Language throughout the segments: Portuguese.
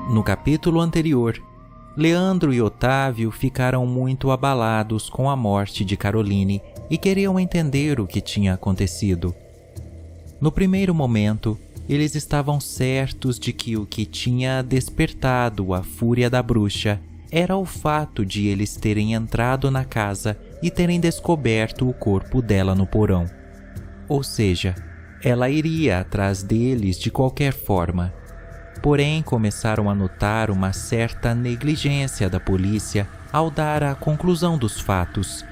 No capítulo anterior, Leandro e Otávio ficaram muito abalados com a morte de Caroline e queriam entender o que tinha acontecido. No primeiro momento, eles estavam certos de que o que tinha despertado a fúria da bruxa era o fato de eles terem entrado na casa e terem descoberto o corpo dela no porão. Ou seja, ela iria atrás deles de qualquer forma. Porém, começaram a notar uma certa negligência da polícia ao dar a conclusão dos fatos.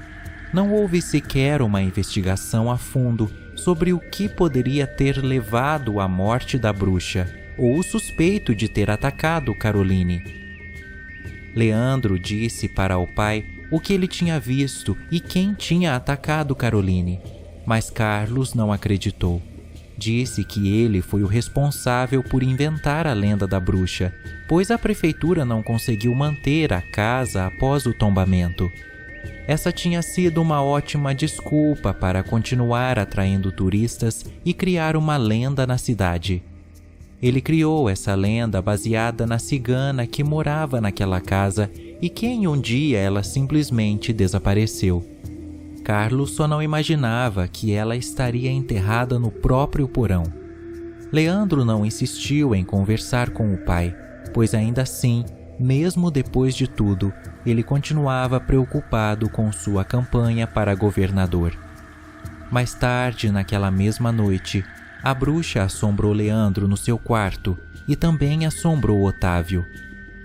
Não houve sequer uma investigação a fundo sobre o que poderia ter levado à morte da bruxa ou o suspeito de ter atacado Caroline. Leandro disse para o pai o que ele tinha visto e quem tinha atacado Caroline, mas Carlos não acreditou. Disse que ele foi o responsável por inventar a lenda da bruxa, pois a prefeitura não conseguiu manter a casa após o tombamento. Essa tinha sido uma ótima desculpa para continuar atraindo turistas e criar uma lenda na cidade. Ele criou essa lenda baseada na cigana que morava naquela casa e que em um dia ela simplesmente desapareceu. Carlos só não imaginava que ela estaria enterrada no próprio porão. Leandro não insistiu em conversar com o pai, pois ainda assim, mesmo depois de tudo, ele continuava preocupado com sua campanha para governador. Mais tarde, naquela mesma noite, a bruxa assombrou Leandro no seu quarto e também assombrou Otávio.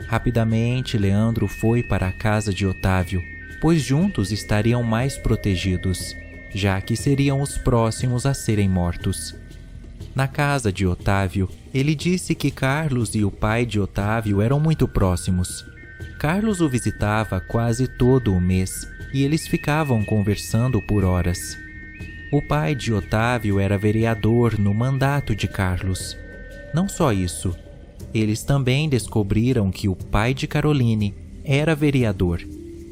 Rapidamente, Leandro foi para a casa de Otávio, pois juntos estariam mais protegidos, já que seriam os próximos a serem mortos. Na casa de Otávio, ele disse que Carlos e o pai de Otávio eram muito próximos. Carlos o visitava quase todo o mês e eles ficavam conversando por horas. O pai de Otávio era vereador no mandato de Carlos. Não só isso, eles também descobriram que o pai de Caroline era vereador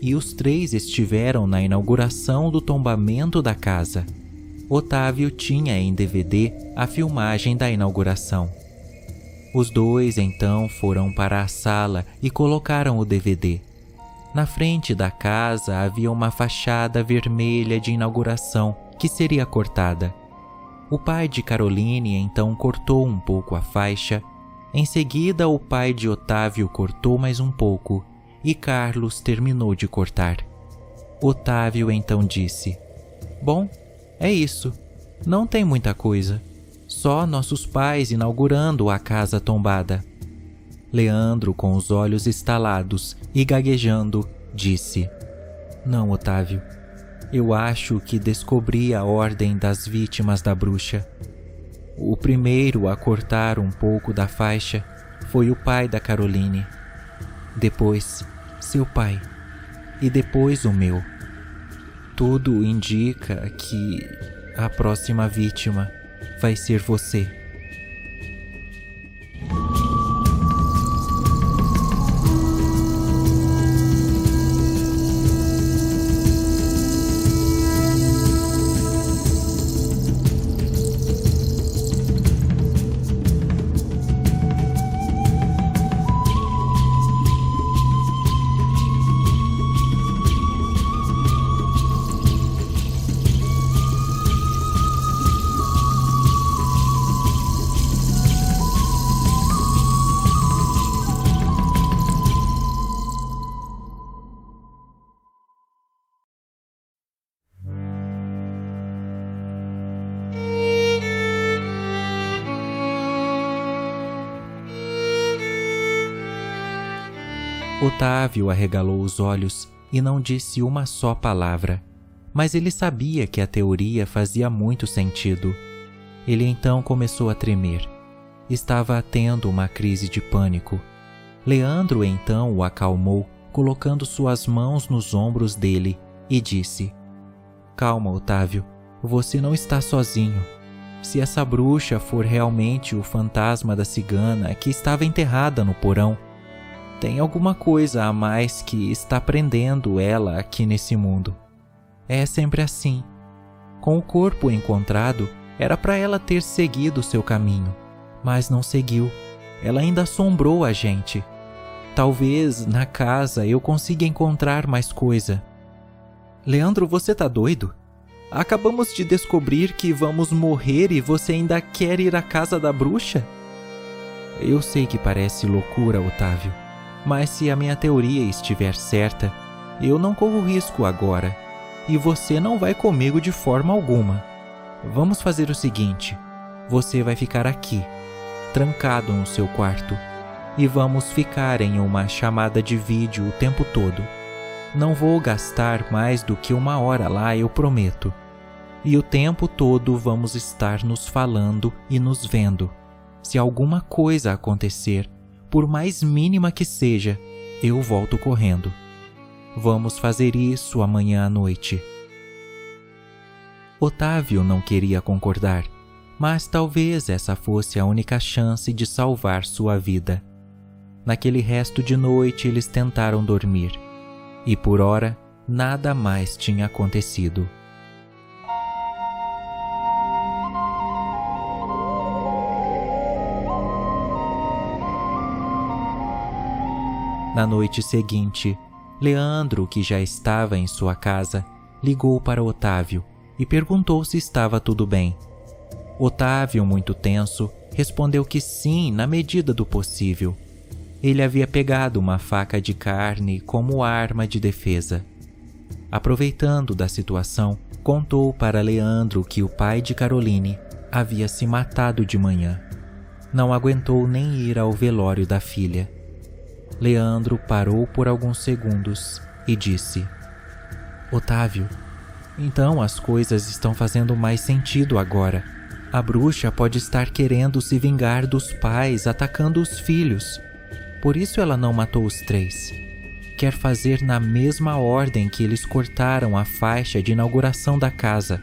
e os três estiveram na inauguração do tombamento da casa. Otávio tinha em DVD a filmagem da inauguração. Os dois então foram para a sala e colocaram o DVD. Na frente da casa havia uma fachada vermelha de inauguração que seria cortada. O pai de Caroline então cortou um pouco a faixa. Em seguida, o pai de Otávio cortou mais um pouco e Carlos terminou de cortar. Otávio então disse: "Bom, é isso. Não tem muita coisa. Só nossos pais inaugurando a casa tombada." Leandro, com os olhos estalados e gaguejando, disse: "Não, Otávio. Eu acho que descobri a ordem das vítimas da bruxa. O primeiro a cortar um pouco da faixa foi o pai da Caroline. Depois, seu pai. E depois o meu. Tudo indica que a próxima vítima vai ser você." Otávio arregalou os olhos e não disse uma só palavra, mas ele sabia que a teoria fazia muito sentido. Ele então começou a tremer. Estava tendo uma crise de pânico. Leandro então o acalmou, colocando suas mãos nos ombros dele e disse: "Calma, Otávio, você não está sozinho. Se essa bruxa for realmente o fantasma da cigana que estava enterrada no porão, tem alguma coisa a mais que está prendendo ela aqui nesse mundo. É sempre assim. Com o corpo encontrado, era para ela ter seguido seu caminho, mas não seguiu. ela ainda assombrou a gente. Talvez na casa eu consiga encontrar mais coisa. Leandro, você tá doido? Acabamos de descobrir que vamos morrer e você ainda quer ir à casa da bruxa? Eu sei que parece loucura, Otávio, mas se a minha teoria estiver certa, eu não corro risco agora, e você não vai comigo de forma alguma. Vamos fazer o seguinte, você vai ficar aqui, trancado no seu quarto, e vamos ficar em uma chamada de vídeo o tempo todo. Não vou gastar mais do que 1 hora lá, eu prometo. E o tempo todo vamos estar nos falando e nos vendo. Se alguma coisa acontecer, por mais mínima que seja, eu volto correndo. Vamos fazer isso amanhã à noite. Otávio não queria concordar, mas talvez essa fosse a única chance de salvar sua vida. Naquele resto de noite eles tentaram dormir, e por hora nada mais tinha acontecido. Na noite seguinte, Leandro, que já estava em sua casa, ligou para Otávio e perguntou se estava tudo bem. Otávio, muito tenso, respondeu que sim, na medida do possível. Ele havia pegado uma faca de carne como arma de defesa. Aproveitando da situação, contou para Leandro que o pai de Caroline havia se matado de manhã. Não aguentou nem ir ao velório da filha. Leandro parou por alguns segundos e disse: Otávio, então as coisas estão fazendo mais sentido agora. A bruxa pode estar querendo se vingar dos pais atacando os filhos. Por isso ela não matou os 3. Quer fazer na mesma ordem que eles cortaram a faixa de inauguração da casa.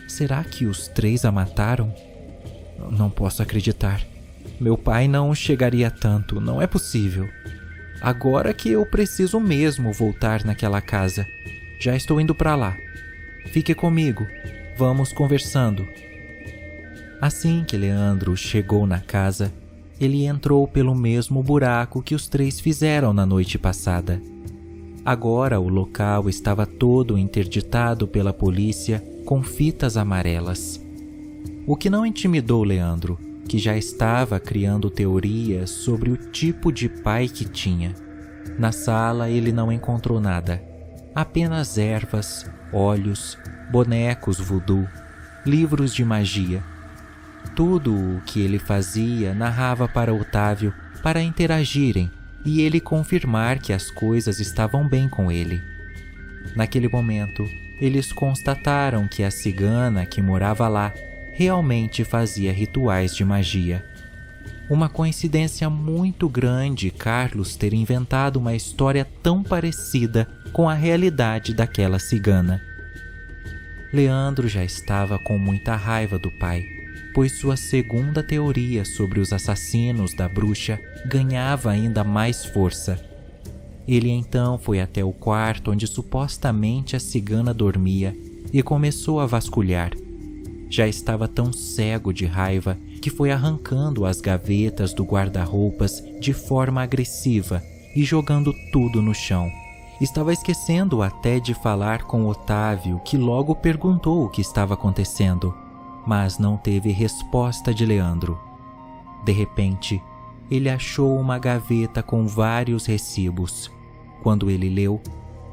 Será que os 3 a mataram? Não posso acreditar. Meu pai não chegaria a tanto, não é possível. Agora que eu preciso mesmo voltar naquela casa. Já estou indo para lá. Fique comigo, vamos conversando. Assim que Leandro chegou na casa, ele entrou pelo mesmo buraco que os 3 fizeram na noite passada. Agora o local estava todo interditado pela polícia com fitas amarelas. O que não intimidou Leandro, que já estava criando teorias sobre o tipo de pai que tinha. Na sala ele não encontrou nada, apenas ervas, óleos, bonecos voodoo, livros de magia. Tudo o que ele fazia narrava para Otávio para interagirem e ele confirmar que as coisas estavam bem com ele. Naquele momento, eles constataram que a cigana que morava lá realmente fazia rituais de magia. Uma coincidência muito grande Carlos ter inventado uma história tão parecida com a realidade daquela cigana. Leandro já estava com muita raiva do pai, pois sua segunda teoria sobre os assassinos da bruxa ganhava ainda mais força. Ele então foi até o quarto onde supostamente a cigana dormia e começou a vasculhar. Já estava tão cego de raiva que foi arrancando as gavetas do guarda-roupas de forma agressiva e jogando tudo no chão. Estava esquecendo até de falar com Otávio, que logo perguntou o que estava acontecendo, mas não teve resposta de Leandro. De repente, ele achou uma gaveta com vários recibos. Quando ele leu,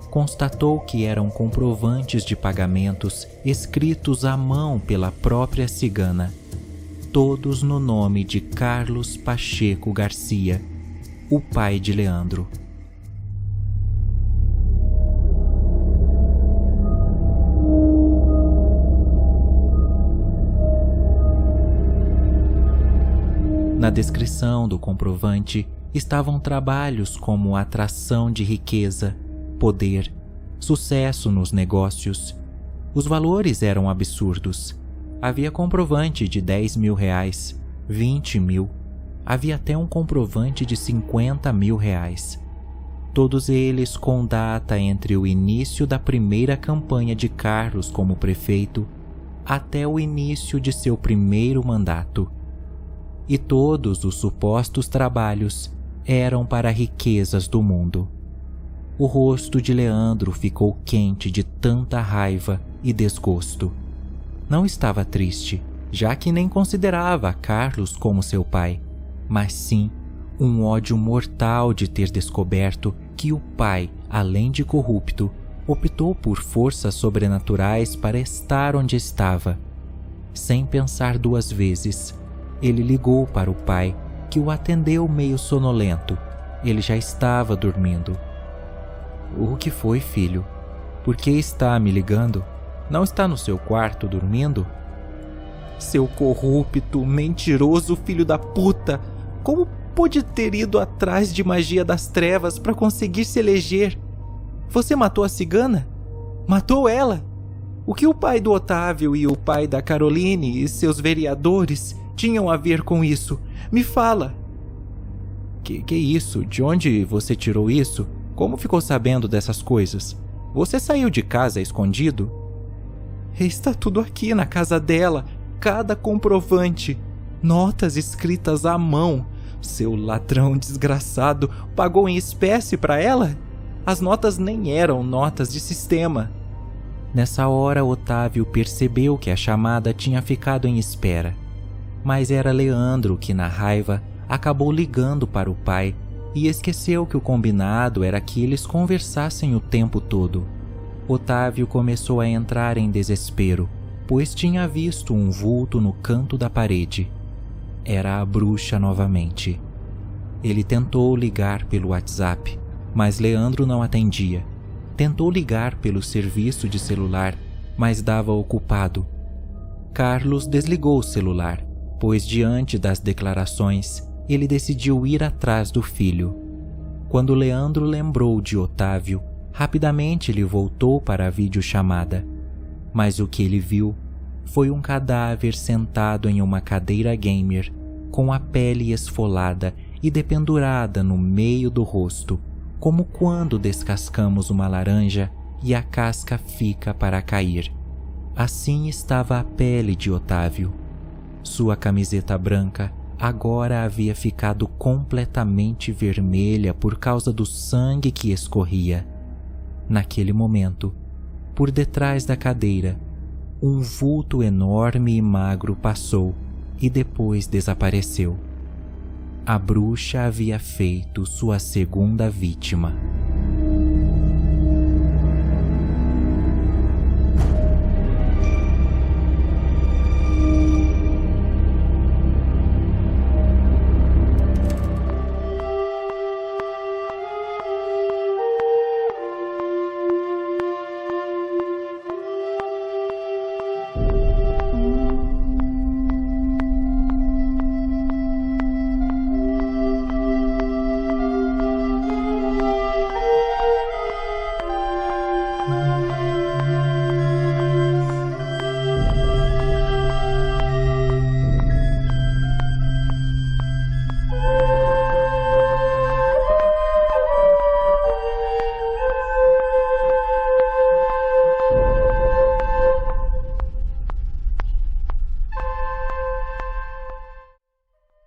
constatou que eram comprovantes de pagamentos escritos à mão pela própria cigana, todos no nome de Carlos Pacheco Garcia, o pai de Leandro. Na descrição do comprovante estavam trabalhos como atração de riqueza, poder, sucesso nos negócios. Os valores eram absurdos. Havia comprovante de R$10.000, 20.000, havia até um comprovante de R$50.000. Todos eles com data entre o início da primeira campanha de Carlos como prefeito até o início de seu primeiro mandato. e todos os supostos trabalhos eram para riquezas do mundo. O rosto de Leandro ficou quente de tanta raiva e desgosto. Não estava triste, já que nem considerava Carlos como seu pai, mas sim um ódio mortal de ter descoberto que o pai, além de corrupto, optou por forças sobrenaturais para estar onde estava. Sem pensar duas vezes, ele ligou para o pai, que o atendeu meio sonolento. Ele já estava dormindo. "O que foi, filho? Por que está me ligando? Não está no seu quarto dormindo?" "Seu corrupto, mentiroso filho da puta! Como pôde ter ido atrás de magia das trevas para conseguir se eleger? Você matou a cigana? Matou ela? O que o pai do Otávio e o pai da Caroline e seus vereadores tinham a ver com isso? Me fala!" Que isso? De onde você tirou isso? Como ficou sabendo dessas coisas? Você saiu de casa escondido?" "Está tudo aqui na casa dela, cada comprovante. Notas escritas à mão. Seu ladrão desgraçado pagou em espécie para ela? As notas nem eram notas de sistema." Nessa hora, Otávio percebeu que a chamada tinha ficado em espera. Mas era Leandro que, na raiva, acabou ligando para o pai e esqueceu que o combinado era que eles conversassem o tempo todo. Otávio começou a entrar em desespero, pois tinha visto um vulto no canto da parede. Era a bruxa novamente. Ele tentou ligar pelo WhatsApp, mas Leandro não atendia. Tentou ligar pelo serviço de celular, mas dava ocupado. Carlos desligou o celular, pois diante das declarações, ele decidiu ir atrás do filho. Quando Leandro lembrou de Otávio, rapidamente ele voltou para a videochamada. Mas o que ele viu foi um cadáver sentado em uma cadeira gamer, com a pele esfolada e dependurada no meio do rosto, como quando descascamos uma laranja e a casca fica para cair. Assim estava a pele de Otávio. Sua camiseta branca agora havia ficado completamente vermelha por causa do sangue que escorria. Naquele momento, por detrás da cadeira, um vulto enorme e magro passou e depois desapareceu. A bruxa havia feito sua segunda vítima.